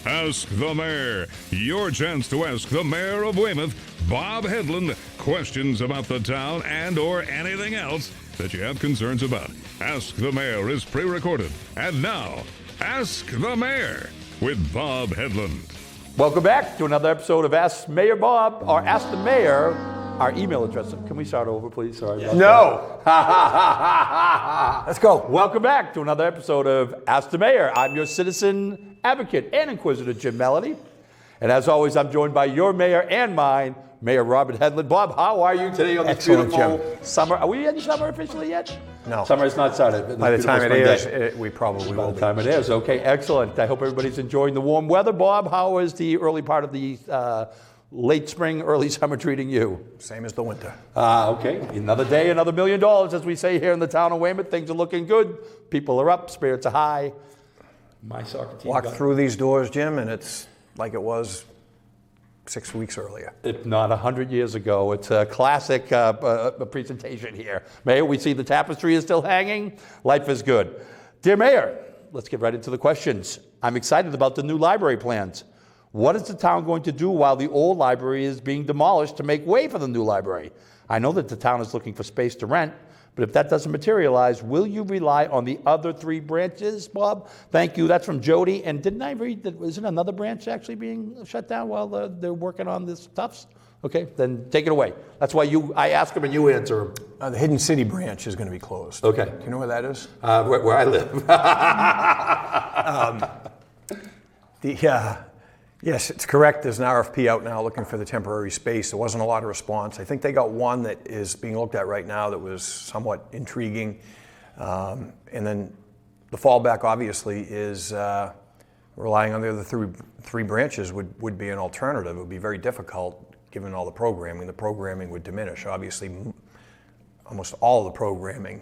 Ask the Mayor. Your chance to ask the Mayor of Weymouth, Bob Hedlund, questions about the town and or anything else that you have concerns about. Ask the Mayor is pre-recorded. And now, Ask the Mayor with Bob Hedlund. Welcome back to another episode of Ask Mayor Bob, or Ask the Mayor. Our email address. Can we start over, please? Sorry. No. Let's go. Welcome back to another episode of Ask the Mayor. I'm your citizen advocate and inquisitor, Jim Melody. And as always, I'm joined by your mayor and mine, Mayor Robert Hedlund. Bob, how are you today on this Excellent, beautiful Jim. summer? Are we in summer officially yet? No. Summer has not started. By the time it Beautiful spring airs, day. we probably By will the time it airs. Okay, excellent. I hope everybody's enjoying the warm weather. Bob, how is the early part of the late spring, early summer treating you? Same as the winter. Okay. Another day, another $1 million, as we say here in the town of Weymouth. Things are looking good. People are up. Spirits are high. My soccer team Walk got through these doors, Jim, and it's like it was 6 weeks earlier. if not 100 years ago. It's a classic presentation here. Mayor, we see the tapestry is still hanging. Life is good. Dear Mayor, let's get right into the questions. I'm excited about the new library plans. What is the town going to do while the old library is being demolished to make way for the new library? I know that the town is looking for space to rent, but if that doesn't materialize, will you rely on the other 3 branches, Bob? Thank you. That's from Jody. And didn't I read that, isn't another branch actually being shut down while they're working on this Tufts? Okay, then take it away. That's why I ask them and you answer them. The Hidden City branch is going to be closed. Okay. Do you know where that is? Where I live. Yes, it's correct. There's an RFP out now looking for the temporary space. There wasn't a lot of response. I think they got one that is being looked at right now that was somewhat intriguing. And then the fallback, obviously, is relying on the other three branches would be an alternative. It would be very difficult given all the programming. The programming would diminish. Obviously, almost all of the programming,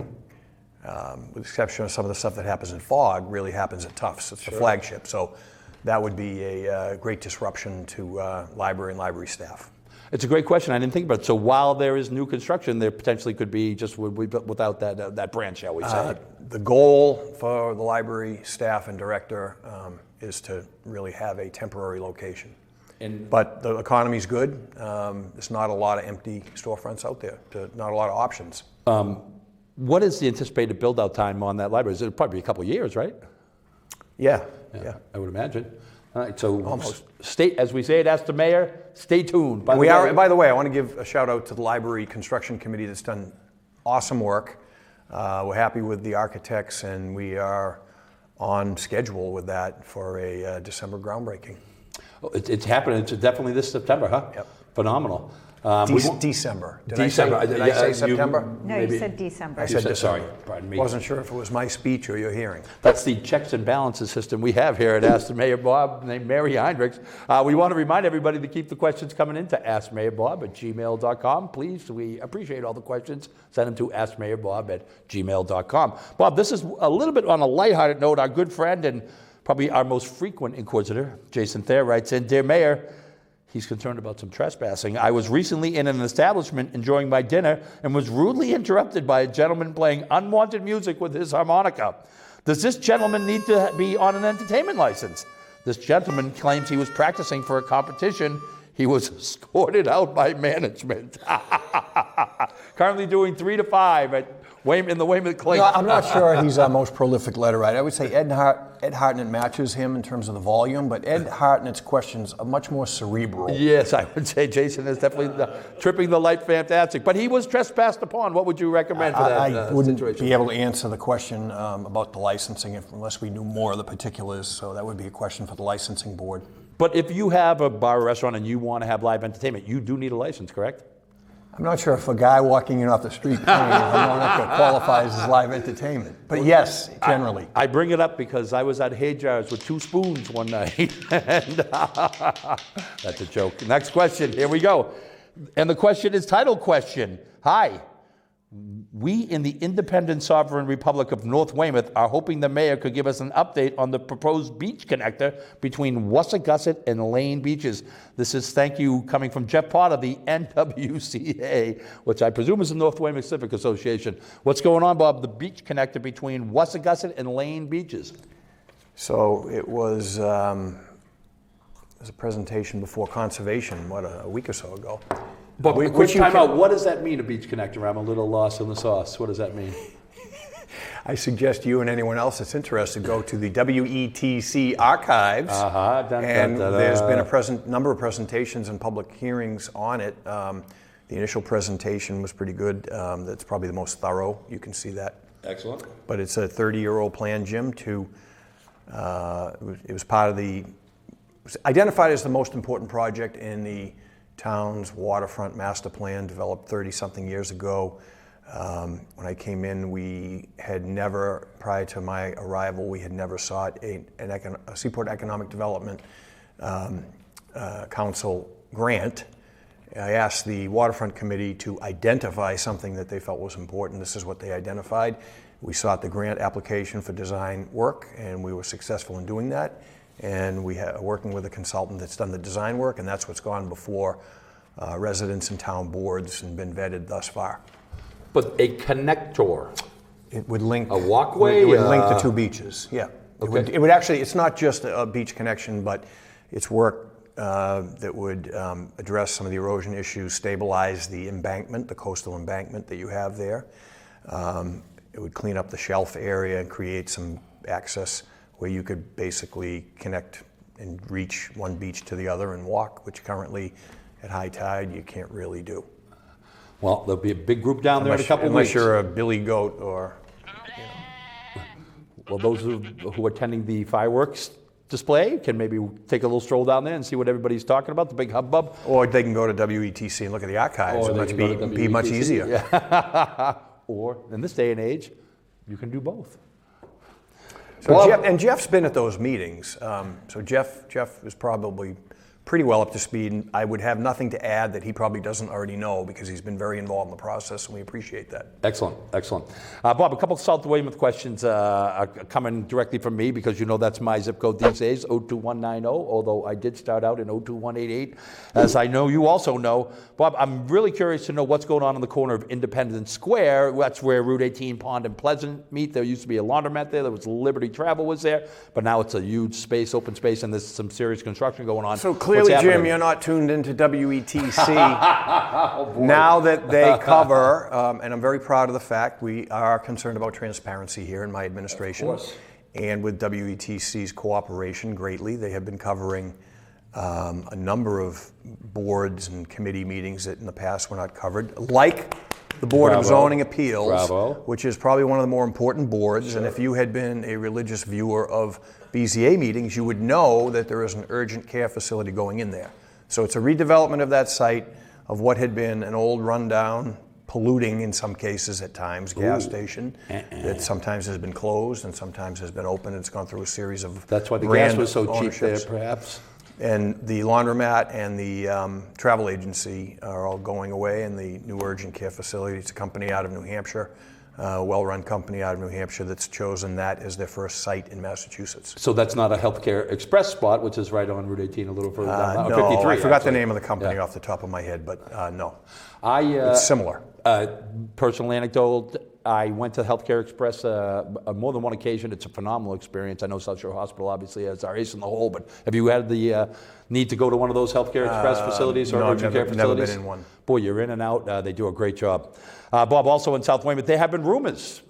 with the exception of some of the stuff that happens in FOG, really happens at Tufts. It's the flagship. So that would be a great disruption to library and library staff. It's a great question. I didn't think about it. So while there is new construction, there potentially could be just without that branch, shall we say? The goal for the library staff and director is to really have a temporary location. But the economy's good. There's not a lot of empty storefronts out there, not a lot of options. What is the anticipated build-out time on that library? It'll probably be a couple of years, right? Yeah. I would imagine. All right, so Almost. As we say it, Ask the Mayor, stay tuned. By the way, I want to give a shout out to the library construction committee that's done awesome work. We're happy with the architects, and we are on schedule with that for a December groundbreaking. It's happening. It's definitely this September, huh? Yep. Phenomenal. December. Did December. I say September? No, you said December. I said December. Sorry, pardon me. Wasn't sure if it was my speech or your hearing. That's the checks and balances system we have here at Ask the Mayor Bob, named Mary Heinrichs. We want to remind everybody to keep the questions coming in to askmayorbob@gmail.com. Please, we appreciate all the questions. Send them to askmayorbob@gmail.com. Bob, this is a little bit on a lighthearted note. Our good friend and probably our most frequent inquisitor, Jason Thayer, writes in, Dear Mayor, he's concerned about some trespassing. I was recently in an establishment enjoying my dinner and was rudely interrupted by a gentleman playing unwanted music with his harmonica. Does this gentleman need to be on an entertainment license? This gentleman claims he was practicing for a competition. He was escorted out by management. Currently doing 3 to 5 in the Weymouth Clay. No, I'm not sure he's our most prolific letter writer. I would say Ed Hartnett matches him in terms of the volume, but Ed Hartnett's questions are much more cerebral. Yes, I would say Jason is definitely tripping the light fantastic. But he was trespassed upon. What would you recommend for that I wouldn't situation? be able to answer the question about the licensing unless we knew more of the particulars, so that would be a question for the licensing board. But if you have a bar or restaurant and you want to have live entertainment, you do need a license, correct? I'm not sure if a guy walking in off the street playing a harmonica qualifies as live entertainment, but yes, generally. I bring it up because I was at Hajar's with 2 spoons one night. And that's a joke. Next question. Here we go. And the question is title question. Hi. We in the independent sovereign Republic of North Weymouth are hoping the mayor could give us an update on the proposed beach connector between Wussagusset and Lane Beaches. This is thank you coming from Jeff Potter, the NWCA, which I presume is the North Weymouth Civic Association. What's going on, Bob? The beach connector between Wussagusset and Lane Beaches. So it was was a presentation before conservation, a week or so ago. But quick time out, what does that mean, a beach connector? I'm a little lost in the sauce. What does that mean? I suggest you and anyone else that's interested go to the WETC archives. There's been a number of presentations and public hearings on it. The initial presentation was pretty good. That's probably the most thorough. You can see that. Excellent. But it's a 30-year-old plan, Jim. It was part of it was identified as the most important project in the town's waterfront master plan, developed 30-something years ago. When I came in, we had never, prior to my arrival, we had never sought a Seaport Economic Development Council grant. I asked the Waterfront Committee to identify something that they felt was important. This is what they identified. We sought the grant application for design work, and we were successful in doing that. And we are working with a consultant that's done the design work, and that's what's gone before residents and town boards and been vetted thus far. But a connector. It would link a walkway. It would link the two beaches. Yeah. Okay. It would actually. It's not just a beach connection, but it's work that would address some of the erosion issues, stabilize the embankment, the coastal embankment that you have there. It would clean up the shelf area and create some access where you could basically connect and reach one beach to the other and walk, which currently at high tide you can't really do. Well, there'll be a big group down there in a couple of unless weeks. You're a billy goat or. Well, those who are attending the fireworks display can maybe take a little stroll down there and see what everybody's talking about, the big hubbub. Or they can go to WETC and look at the archives. It would be much easier. Yeah. Or, in this day and age, you can do both. So Jeff's been at those meetings. So Jeff is probably pretty well up to speed. And I would have nothing to add that he probably doesn't already know because he's been very involved in the process, and we appreciate that. Excellent, excellent. Bob, a couple of South Weymouth questions are coming directly from me because you know that's my zip code these days, 02190, although I did start out in 02188, as I know you also know. Bob, I'm really curious to know what's going on the corner of Independence Square. That's where Route 18 Pond and Pleasant meet. There used to be a laundromat there. There was Liberty Travel was there, but now it's a huge space, open space, and there's some serious construction going on. So clearly, Jim, you're not tuned into WETC. Now that they cover, and I'm very proud of the fact, we are concerned about transparency here in my administration. Of course. And with WETC's cooperation greatly, they have been covering a number of boards and committee meetings that in the past were not covered, like the Board of Zoning Appeals, which is probably one of the more important boards. Sure. And if you had been a religious viewer of BZA meetings, you would know that there is an urgent care facility going in there. So it's a redevelopment of that site of what had been an old rundown, polluting in some cases at times, gas station that sometimes has been closed and sometimes has been open. It's gone through a series of That's why the gas was so cheap there, perhaps. And the laundromat and the travel agency are all going away, and the new urgent care facility, it's a company out of New Hampshire, a well-run company out of New Hampshire that's chosen that as their first site in Massachusetts. So that's not a Healthcare Express spot, which is right on Route 18 a little further down. No, 53, I forgot the name of the company off the top of my head, but no. It's similar. Personal anecdote, I went to Healthcare Express on more than one occasion. It's a phenomenal experience. I know South Shore Hospital obviously has our ace in the hole, but have you had the need to go to one of those Healthcare Express facilities or urgent care facilities? Never been in one. Boy, you're in and out. They do a great job. Bob, also in South Weymouth, there have been rumors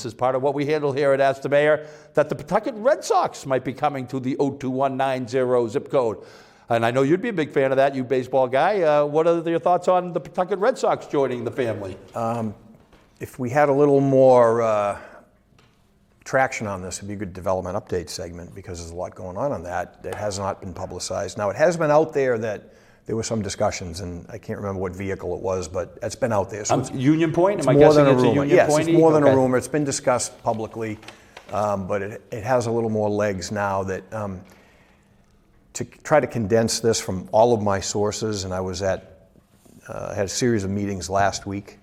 is part of what we handle here at Ask the Mayor, that the Pawtucket Red Sox might be coming to the 02190 zip code. And I know you'd be a big fan of that, you baseball guy. What are your thoughts on the Pawtucket Red Sox joining the family? If we had a little more traction on this, it'd be a good development update segment because there's a lot going on that. It has not been publicized. Now, it has been out there that there were some discussions, and I can't remember what vehicle it was, but it's been out there. So Union Point? Am I guessing it's a Union Point? Yes, it's more than a rumor. It's been discussed publicly, but it has a little more legs now that to try to condense this from all of my sources, and I was had a series of meetings last week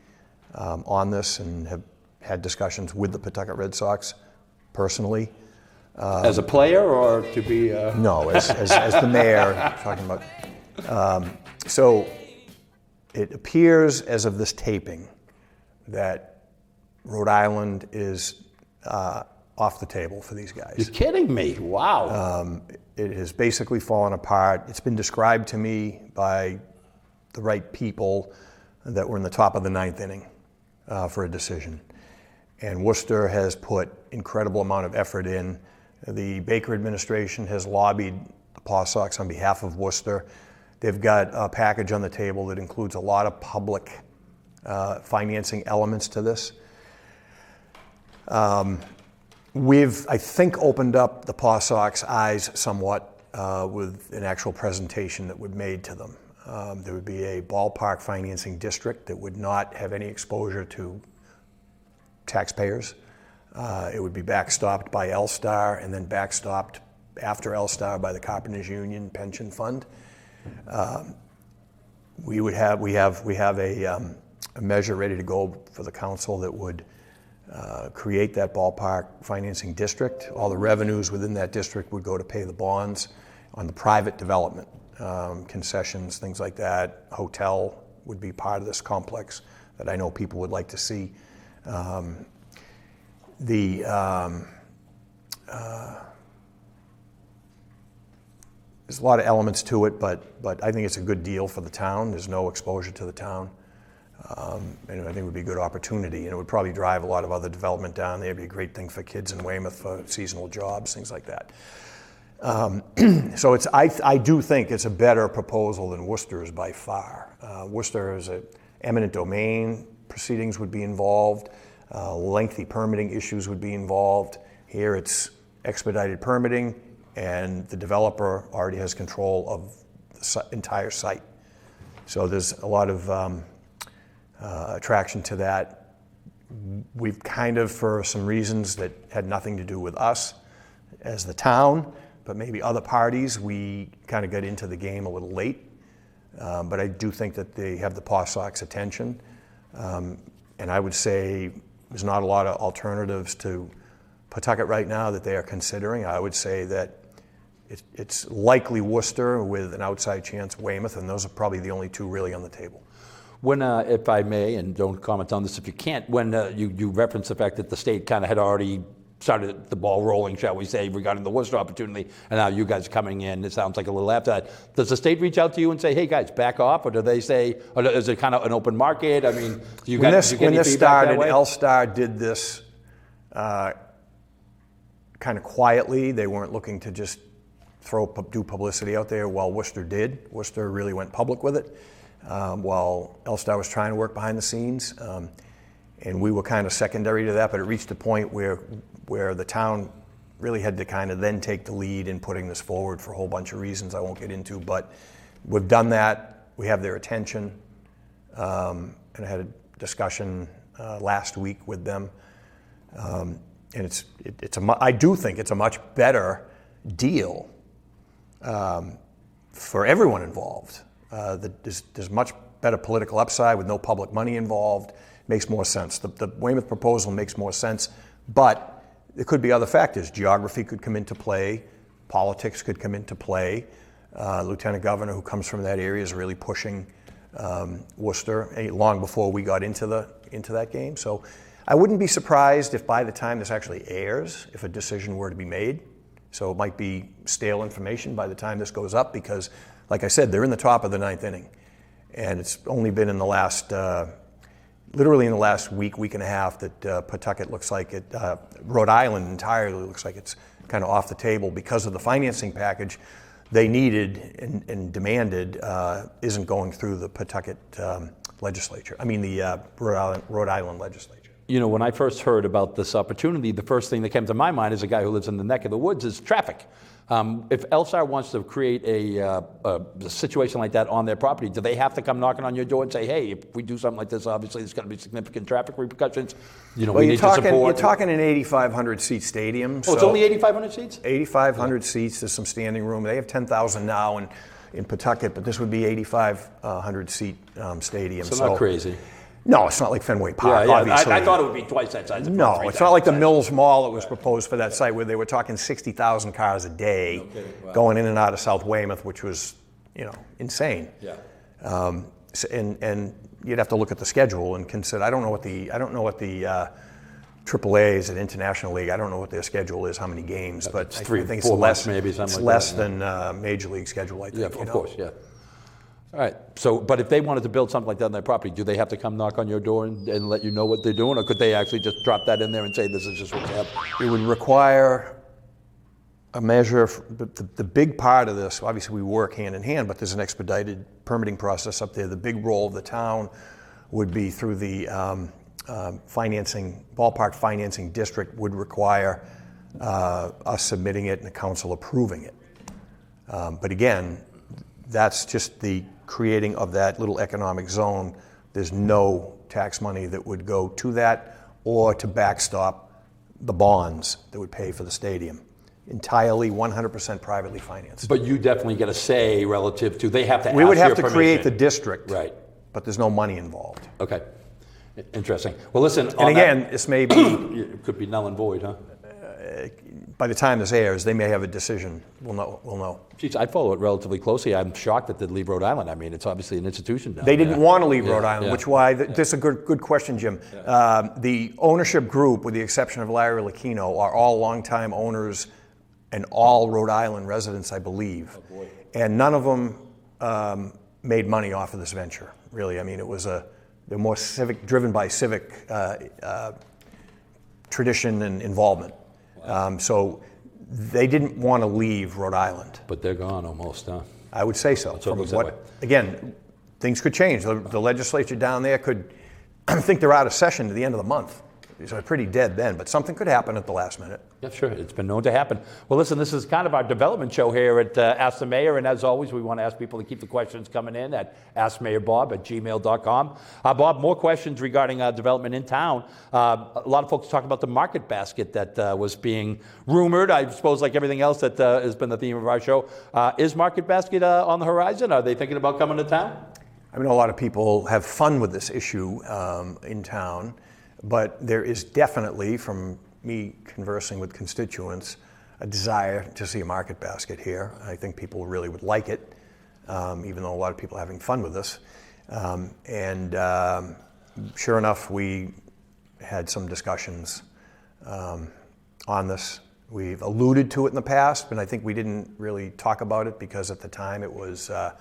on this and have had discussions with the Pawtucket Red Sox personally. As a player or to be? No, as the mayor, talking about. So it appears as of this taping that Rhode Island is off the table for these guys. You're kidding me. Wow. It has basically fallen apart. It's been described to me by the right people that we're in the top of the ninth inning for a decision. And Worcester has put incredible amount of effort in. The Baker administration has lobbied the Paw Sox on behalf of Worcester. They've got a package on the table that includes a lot of public financing elements to this. We've, I think, opened up the Paw Sox eyes somewhat with an actual presentation that would be made to them. There would be a ballpark financing district that would not have any exposure to taxpayers. It would be backstopped by L-Star and then backstopped after L-Star by the Carpenters Union Pension Fund. We have a measure ready to go for the council that would create that ballpark financing district. All the revenues within that district would go to pay the bonds on the private development, concessions, things like that. Hotel would be part of this complex that I know people would like to see. There's a lot of elements to it, but I think it's a good deal for the town. There's no exposure to the town. And I think it would be a good opportunity, and it would probably drive a lot of other development down there. It'd be a great thing for kids in Weymouth for seasonal jobs, things like that. So I do think it's a better proposal than Worcester's by far. Worcester is an eminent domain. Proceedings would be involved. Lengthy permitting issues would be involved. Here it's expedited permitting, and the developer already has control of the entire site. So there's a lot of attraction to that. We've kind of, for some reasons that had nothing to do with us as the town, but maybe other parties, we kind of got into the game a little late. But I do think that they have the Paw Sox attention. And I would say there's not a lot of alternatives to Pawtucket right now that they are considering. I would say that it's likely Worcester with an outside chance Weymouth, and those are probably the only two really on the table. When, if I may, and don't comment on this if you can't, when you referenced the fact that the state kind of had already started the ball rolling, shall we say, regarding the Worcester opportunity, and now you guys coming in, it sounds like a little after that. Does the state reach out to you and say, hey guys, back off, or do they say, or is it kind of an open market? I mean, do you when guys when this started, L-Star did this kind of quietly. They weren't looking to just do publicity out there, while Worcester did. Worcester really went public with it. While L-Star was trying to work behind the scenes, and we were kind of secondary to that, but it reached a point where the town really had to kind of then take the lead in putting this forward for a whole bunch of reasons I won't get into, but we've done that. We have their attention, and I had a discussion last week with them, and I do think it's a much better deal for everyone involved. There's much better political upside with no public money involved. Makes more sense. The Weymouth proposal makes more sense, but there could be other factors. Geography could come into play. Politics could come into play. Lieutenant Governor, who comes from that area, is really pushing Worcester long before we got into that game. So I wouldn't be surprised if by the time this actually airs, if a decision were to be made. So it might be stale information by the time this goes up, because, like I said, they're in the top of the ninth inning. And it's only been in the last, literally in the last week and a half that Pawtucket looks like it, Rhode Island entirely looks like it's kind of off the table because of the financing package they needed and demanded isn't going through the Pawtucket legislature. I mean the Rhode Island legislature. You know, when I first heard about this opportunity, the first thing that came to my mind as a guy who lives in the neck of the woods is traffic. If L-Star wants to create a situation like that on their property, do they have to come knocking on your door and say, hey, if we do something like this, obviously there's going to be significant traffic repercussions. You know, well, we need to support. You're talking an 8,500 seat stadium. Oh, so it's only 8,500 seats? 8,500 seats. There's some standing room. They have 10,000 now in Pawtucket, but this would be 8,500 seat stadium. So not crazy. No, it's not like Fenway Park, obviously. I thought it would be twice that size. No, it's not like the Mills Mall that was proposed for that site, where they were talking 60,000 cars a day going in and out of South Weymouth, which was, insane. Yeah. And you'd have to look at the schedule and consider. I don't know what the AAA is an international league. I don't know what their schedule is, how many games, but It's I 3, think 4 it's less. months maybe, something it's like less that, than Major League schedule, I think. Yeah, you of know? course, yeah. All right. So, but if they wanted to build something like that on their property, do they have to come knock on your door and let you know what they're doing, or could they actually just drop that in there and say this is just what's happening? It would require a measure. The big part of this, obviously, we work hand in hand, but there's an expedited permitting process up there. The big role of the town would be through the ballpark financing district would require us submitting it and the council approving it. But again, that's just the creating of that little economic zone. There's no tax money that would go to that or to backstop the bonds that would pay for the stadium. Entirely 100% privately financed. But you definitely get a say relative to, they have to ask We would have to your create the permission. district, Right. but there's no money involved. Okay. Interesting. Well, listen. And again, this may be, it could be null and void, huh? by the time this airs, they may have a decision. We'll know. Geez, I follow it relatively closely. I'm shocked that they leave Rhode Island. I mean, it's obviously an institution down They there. didn't want to leave Rhode Yeah, Island, yeah. which why, this is a good question, Jim. The ownership group, with the exception of Larry Lucchino, are all longtime owners and all Rhode Island residents, I believe. Oh, boy. And none of them made money off of this venture, really. I mean, it was they're more driven by civic tradition and involvement. So they didn't want to leave Rhode Island. But they're gone almost, huh? I would say so. Let's hope it goes that way. Again, things could change. The legislature down there could, I think they're out of session at the end of the month. So they're pretty dead then, but something could happen at the last minute. Yeah, sure. It's been known to happen. Well, listen, this is kind of our development show here at Ask the Mayor, and as always, we want to ask people to keep the questions coming in at askmayorbob@gmail.com. Bob, more questions regarding development in town. A lot of folks talk about the market basket that was being rumored, I suppose like everything else that has been the theme of our show. Is market basket on the horizon? Are they thinking about coming to town? I mean, a lot of people have fun with this issue in town, but there is definitely, from me conversing with constituents, a desire to see a market basket here. I think people really would like it, even though a lot of people are having fun with this. Sure enough, we had some discussions on this. We've alluded to it in the past, but I think we didn't really talk about it because at the time it was a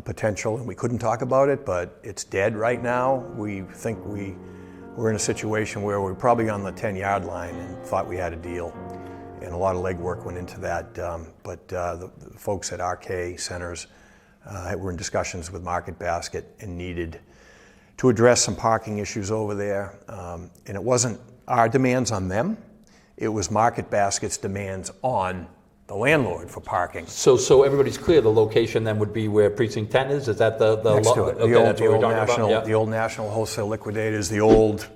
potential and we couldn't talk about it, but it's dead right now. We think we're in a situation where we're probably on the 10-yard line and thought we had a deal. And a lot of legwork went into that. But the folks at RK Centers were in discussions with Market Basket and needed to address some parking issues over there. And it wasn't our demands on them. It was Market Basket's demands on the landlord for parking. So everybody's clear. The location then would be where Precinct 10 is? Is that the Next to it. Okay, that's what we're talking about? Yeah. The old National Wholesale Liquidators, the old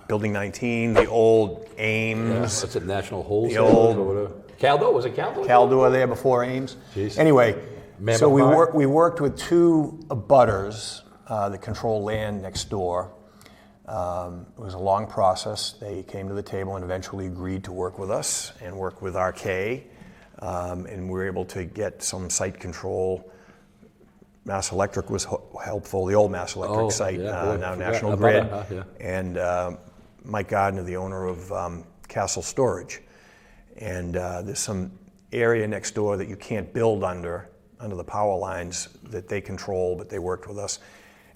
Building 19, the old Ames. What's it, National Wholesale? old- or whatever? Caldo? Was it Caldo? Caldo were there before Ames. Jeez. Anyway, Mammoth so Bar? we worked with two abutters that control land next door. It was a long process. They came to the table and eventually agreed to work with us and work with RK. And we were able to get some site control. Mass Electric was helpful, the old Mass Electric site, yeah, boy, now forgot National about Grid. that, huh? Yeah. And Mike Gardner, the owner of Castle Storage. And there's some area next door that you can't build under the power lines that they control, but they worked with us.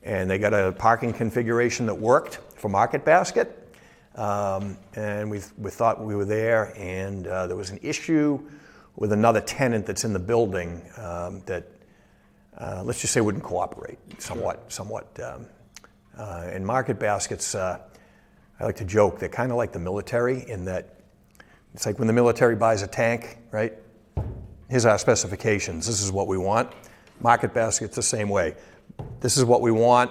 And they got a parking configuration that worked for Market Basket. And we thought we were there, and there was an issue with another tenant that's in the building that, let's just say, wouldn't cooperate somewhat. And Market Baskets, I like to joke, they're kind of like the military in that it's like when the military buys a tank, right? Here's our specifications. This is what we want. Market Basket's the same way. This is what we want.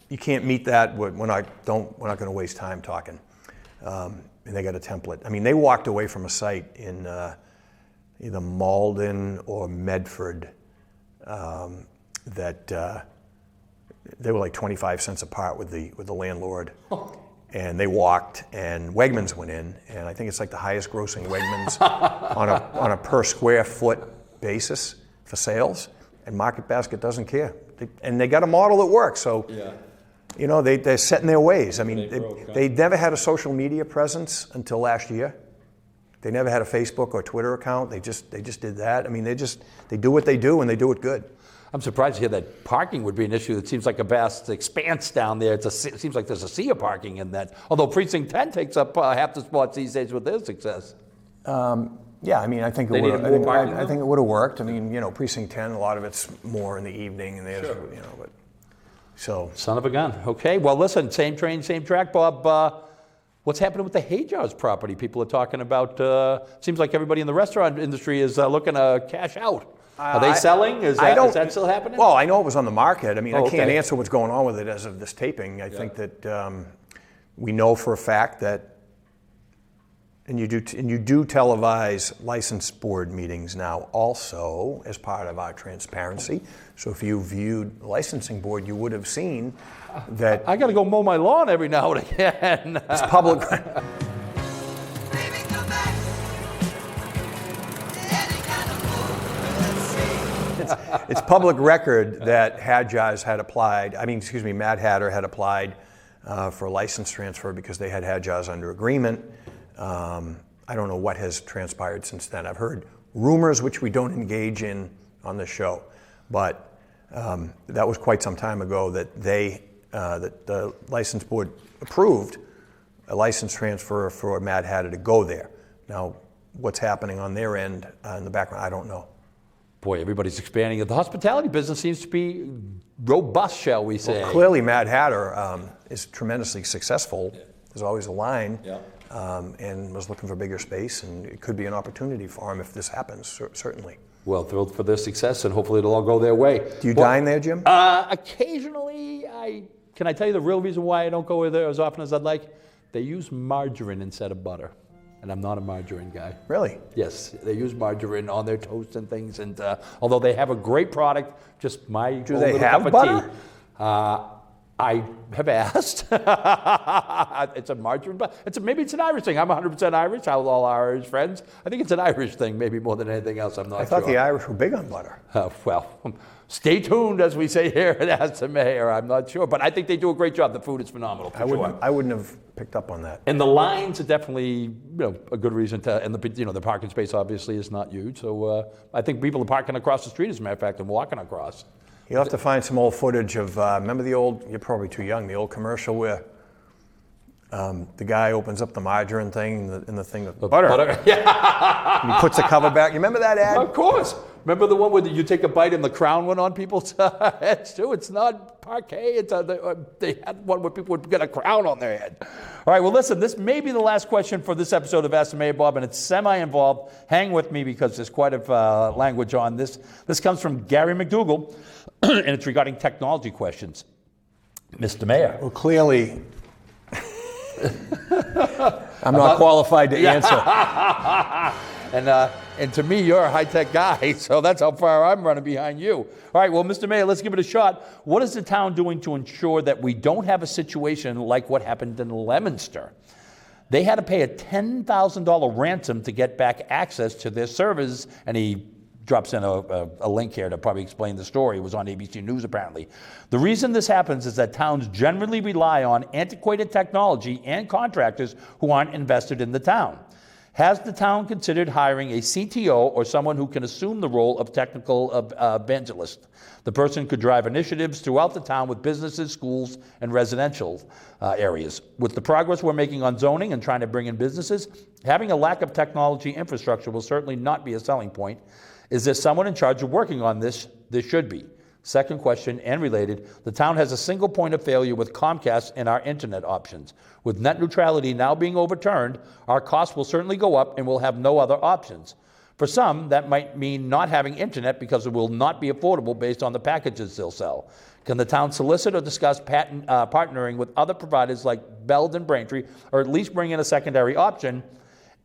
You can't meet that. We're not going to waste time talking. And they got a template. I mean, they walked away from a site in either Malden or Medford that they were like 25 cents apart with the landlord. And they walked, and Wegmans went in, and I think it's like the highest grossing Wegmans on a per square foot basis for sales, and Market Basket doesn't care. And they got a model that works, so You know, they're set in their ways. I mean, broke, they never had a social media presence until last year. They never had a Facebook or Twitter account. They just did that. I mean, they do what they do, and they do it good. I'm surprised to hear that parking would be an issue. It seems like a vast expanse down there. It seems like there's a sea of parking in that. Although Precinct 10 takes up half the spots these days with their success. Yeah, I mean, I think They needed more parking, I think it would have worked. I mean, you know, Precinct 10, a lot of it's more in the evening, and there's, Sure. you know, but so. Son of a gun. Okay, well, listen, same train, same track, Bob. What's happening with the Hayjars property? People are talking about, seems like everybody in the restaurant industry is looking to cash out. Are they selling? Is that still happening? Well, I know it was on the market. I mean, I can't okay. answer what's going on with it as of this taping. I think that we know for a fact that, and you do televise license board meetings now also as part of our transparency. So if you viewed the licensing board, you would have seen that I got to go mow my lawn every now and again. it's public. It's public record that Hadjars had applied, Mad Hatter had applied for a license transfer because they had Hadjars under agreement. I don't know what has transpired since then. I've heard rumors which we don't engage in on the show, but that was quite some time ago that that the license board approved a license transfer for Mad Hatter to go there. Now, what's happening on their end in the background, I don't know. Boy, everybody's expanding. The hospitality business seems to be robust, shall we say. Well, clearly, Mad Hatter is tremendously successful. There's always a line, and was looking for bigger space, and it could be an opportunity for him if this happens, certainly. Well, thrilled for their success, and hopefully it'll all go their way. Do you dine there, Jim? Occasionally, can I tell you the real reason why I don't go there as often as I'd like? They use margarine instead of butter, and I'm not a margarine guy. Really? Yes, they use margarine on their toast and things, and although they have a great product, just my Do own they little have cup butter? of tea. I have asked. It's a margarine, but maybe it's an Irish thing. I'm 100% Irish. All Irish friends. I think it's an Irish thing, maybe more than anything else. I'm not sure. I thought the Irish were big on butter. Well, stay tuned, as we say here at Ask the Mayor. I'm not sure, but I think they do a great job. The food is phenomenal. For sure. I wouldn't have picked up on that. And the lines are definitely, a good reason to. And the parking space obviously is not huge. So I think people are parking across the street, as a matter of fact, and walking across. You'll have to find some old footage of, remember the old, you're probably too young, the old commercial where the guy opens up the margarine thing and the thing of butter. Yeah. And he puts the cover back. You remember that ad? Of course. Remember the one where you take a bite and the crown went on people's heads too? It's not parquet. They had one where people would get a crown on their head. All right, well, listen, this may be the last question for this episode of Ask the Mayor, Bob, and it's semi-involved. Hang with me because there's quite a language on this. This comes from Gary McDougall, and it's regarding technology questions. Mr. Mayor. Well, clearly, I'm not qualified to answer. And to me, you're a high-tech guy, so that's how far I'm running behind you. All right, well, Mr. Mayor, let's give it a shot. What is the town doing to ensure that we don't have a situation like what happened in Leominster? They had to pay a $10,000 ransom to get back access to their servers, and he drops in a link here to probably explain the story. It was on ABC News, apparently. The reason this happens is that towns generally rely on antiquated technology and contractors who aren't invested in the town. Has the town considered hiring a CTO or someone who can assume the role of technical evangelist? The person could drive initiatives throughout the town with businesses, schools, and residential areas. With the progress we're making on zoning and trying to bring in businesses, having a lack of technology infrastructure will certainly not be a selling point. Is there someone in charge of working on this? There should be. Second question, and related, the town has a single point of failure with Comcast and our internet options. With net neutrality now being overturned, our costs will certainly go up and we'll have no other options. For some, that might mean not having internet because it will not be affordable based on the packages they'll sell. Can the town solicit or discuss partnering with other providers like Beld and Braintree, or at least bring in a secondary option?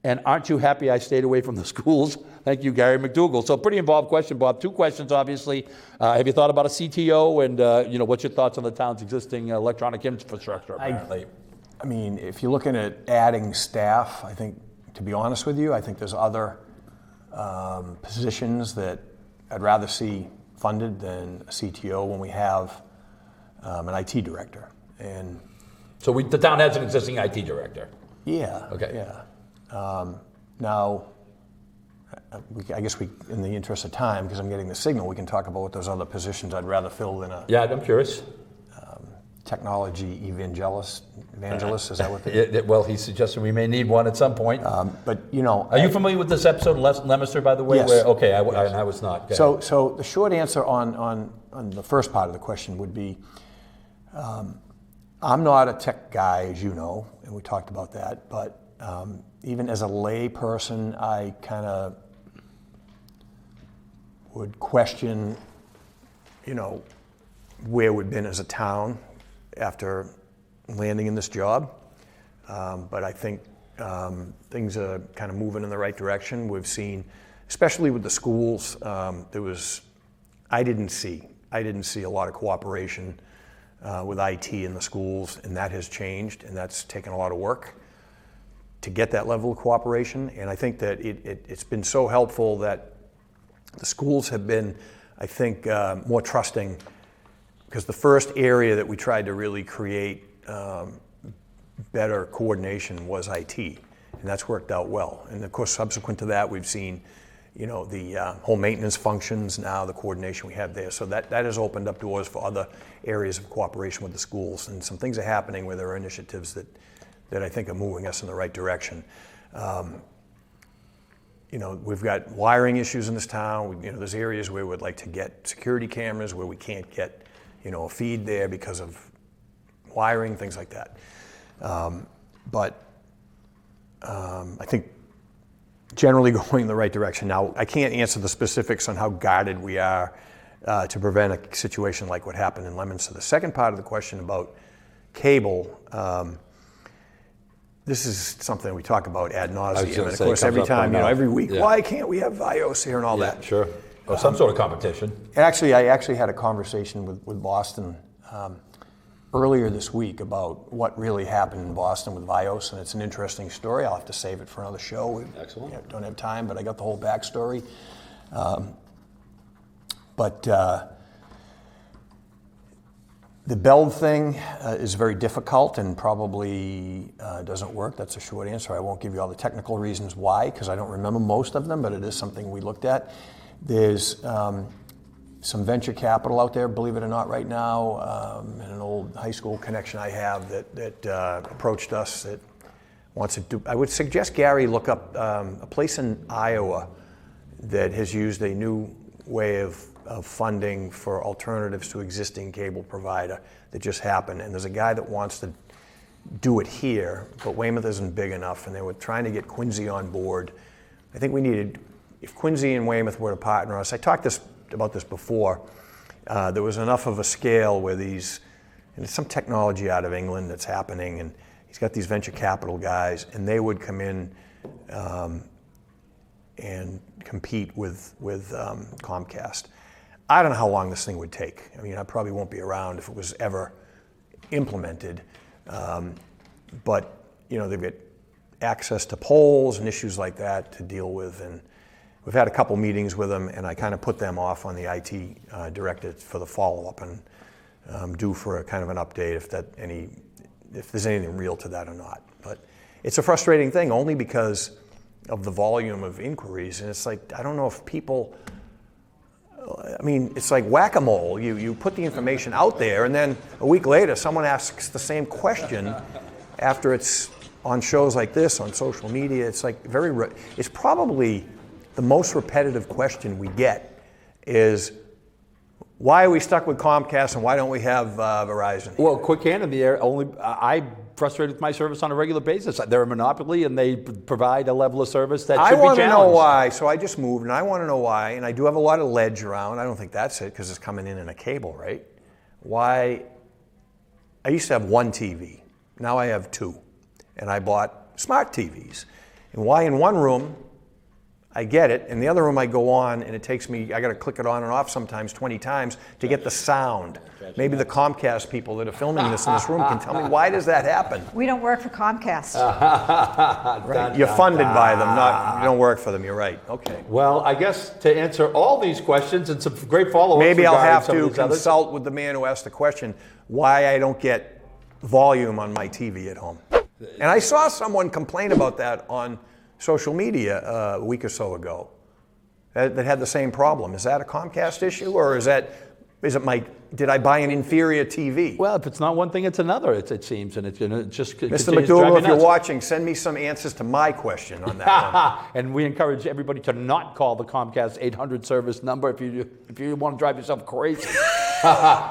And aren't you happy I stayed away from the schools? Thank you, Gary McDougall. So pretty involved question, Bob. Two questions, obviously. Have you thought about a CTO? And what's your thoughts on the town's existing electronic infrastructure, apparently? I mean, if you're looking at adding staff, I think, to be honest with you, I think there's other positions that I'd rather see funded than a CTO when we have an IT director. And So the town has an existing IT director. yeah. Okay. Yeah. Now, I guess in the interest of time, because I'm getting the signal, we can talk about what those other positions I'd rather fill than a Yeah, I'm curious. technology evangelist. Is that what they? Well, he's suggesting we may need one at some point. But you know, Are you familiar with this episode, Leominster, by the way? Yes. Okay, I Yes. was not. Go ahead. So the short answer on the first part of the question would be, I'm not a tech guy, as you know, and we talked about that. But even as a lay person, I kind of would question, where we've been as a town after landing in this job. But I think things are kind of moving in the right direction. We've seen, especially with the schools, I didn't see a lot of cooperation with IT in the schools, and that has changed, and that's taken a lot of work to get that level of cooperation. And I think that it's been so helpful that the schools have been, I think, more trusting, because the first area that we tried to really create better coordination was IT, and that's worked out well. And of course, subsequent to that, we've seen, the whole maintenance functions now, the coordination we have there. So that has opened up doors for other areas of cooperation with the schools, and some things are happening where there are initiatives that I think are moving us in the right direction. We've got wiring issues in this town. There's areas where we'd like to get security cameras where we can't get, a feed there because of wiring, things like that. But I think generally going in the right direction. Now, I can't answer the specifics on how guarded we are to prevent a situation like what happened in Leominster. The second part of the question about cable, this is something we talk about ad nauseum. And of course, every time, every week, why can't we have Vios here and all that? Sure. Or some sort of competition. Actually, I had a conversation with Boston earlier this week about what really happened in Boston with Vios, and it's an interesting story. I'll have to save it for another show. Excellent. We don't have time, but I got the whole backstory. The Beld thing is very difficult and probably doesn't work. That's a short answer. I won't give you all the technical reasons why, because I don't remember most of them, but it is something we looked at. There's some venture capital out there, believe it or not, right now, and an old high school connection I have that approached us that wants to do. I would suggest Gary look up a place in Iowa that has used a new way of funding for alternatives to existing cable provider that just happened. And there's a guy that wants to do it here, but Weymouth isn't big enough, and they were trying to get Quincy on board. I think we needed, if Quincy and Weymouth were to partner us, I talked about this before, there was enough of a scale where and there's some technology out of England that's happening, and he's got these venture capital guys, and they would come in and compete with Comcast. I don't know how long this thing would take. I mean, I probably won't be around if it was ever implemented. But, they've got access to polls and issues like that to deal with. And we've had a couple meetings with them, and I kind of put them off on the IT director for the follow-up, and due for a kind of an update if there's anything real to that or not. But it's a frustrating thing only because of the volume of inquiries. And it's like, I don't know if people... I mean, it's like whack-a-mole. You put the information out there, and then a week later, someone asks the same question after it's on shows like this, on social media. It's like it's probably the most repetitive question we get is, why are we stuck with Comcast and why don't we have Verizon? Well, quick hand in the air. I'm frustrated with my service on a regular basis. They're a monopoly, and they provide a level of service that should be challenged. I want to know why. So I just moved, and I want to know why. And I do have a lot of ledge around. I don't think that's it because it's coming in a cable, right? Why? I used to have one TV. Now I have two, and I bought smart TVs. And why in one room I get it, in the other room I go on, and it takes me, I got to click it on and off sometimes 20 times to get the sound. Maybe the Comcast people that are filming this in this room can tell me, why does that happen? We don't work for Comcast. Right. You're funded by them, you don't work for them, you're right. Okay. Well, I guess to answer all these questions and some great follow-ups. Maybe I'll have to consult with the man who asked the question, why I don't get volume on my TV at home. And I saw someone complain about that on social media a week or so ago that had the same problem. Is that a Comcast issue, or is it did I buy an inferior TV? Well, if it's not one thing, it's another, it seems, and it's just Mr. McDougall, if you're watching, send me some answers to my question on that one. And we encourage everybody to not call the Comcast 800 service number if you want to drive yourself crazy.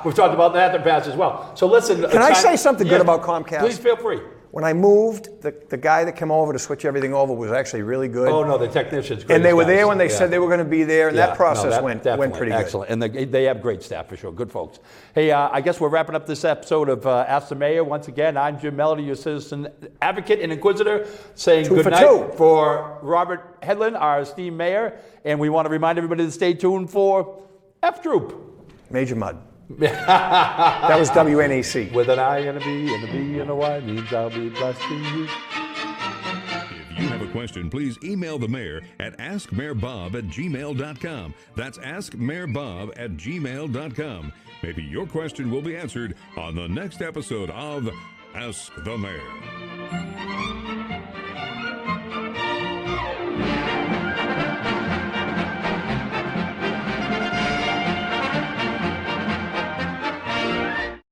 We've talked about that in the past as well. So listen. Can I say something good about Comcast? Please feel free. When I moved, the guy that came over to switch everything over was actually really good. Oh no, the technicians. And they were there when they said they were going to be there, and that process went pretty good. Excellent, and they have great staff for sure, good folks. Hey, I guess we're wrapping up this episode of Ask the Mayor. Once again, I'm Jim Melody, your citizen advocate and inquisitor, saying good night for Robert Hedlund, our esteemed mayor, and we want to remind everybody to stay tuned for F Troop. Major Mud. That was WNAC. With an I and a B and a B and a Y means I'll be blasting you. If you have a question, please email the mayor at askmayorbob@gmail.com. That's askmayorbob@gmail.com. Maybe your question will be answered on the next episode of Ask the Mayor.